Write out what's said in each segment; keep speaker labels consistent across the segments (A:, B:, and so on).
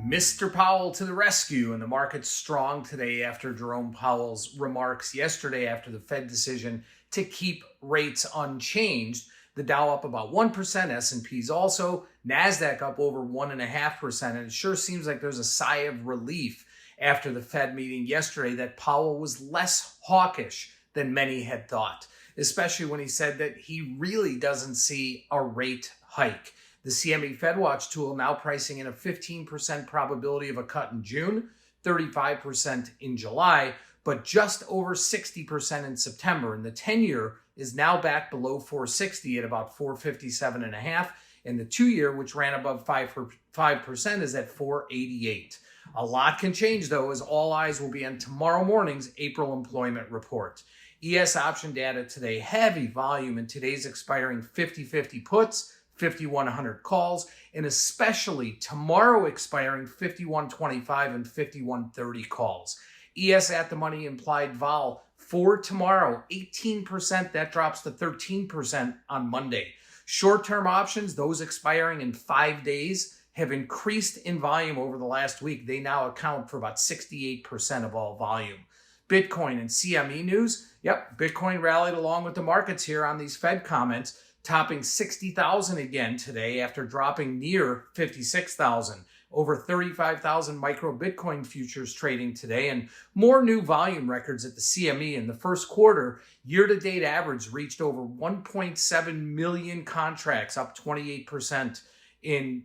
A: Mr. Powell to the rescue, and the market's strong today after Jerome Powell's remarks yesterday after the Fed decision to keep rates unchanged. The Dow up about 1%, S&P's also, NASDAQ up over 1.5%, and it sure seems like there's a sigh of relief after the Fed meeting yesterday that Powell was less hawkish than many had thought, especially when he said that he really doesn't see a rate hike. The CME FedWatch tool now pricing in a 15% probability of a cut in June, 35% in July, but just over 60% in September. And the 10-year is now back below 460 at about 457.5. And the 2-year, which ran above 5%, is at 488. A lot can change, though, as all eyes will be on tomorrow morning's April employment report. ES option data today, heavy volume in today's expiring 50-50 puts, 5,100 calls, and especially tomorrow expiring 5,125 and 5,130 calls. ES at the money implied vol for tomorrow, 18%. That drops to 13% on Monday. Short-term options, those expiring in 5 days, have increased in volume over the last week. They now account for about 68% of all volume. Bitcoin and CME news. Yep, Bitcoin rallied along with the markets here on these Fed comments, topping 60,000 again today after dropping near 56,000. Over 35,000 micro Bitcoin futures trading today, and more new volume records at the CME. In the first quarter, year-to-date average reached over 1.7 million contracts, up 28%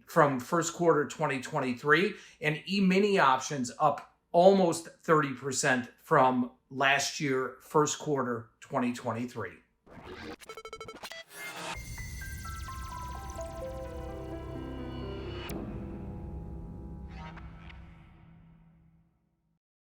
A: from first quarter 2023, and E-mini options up almost 30% from last year, first quarter 2023.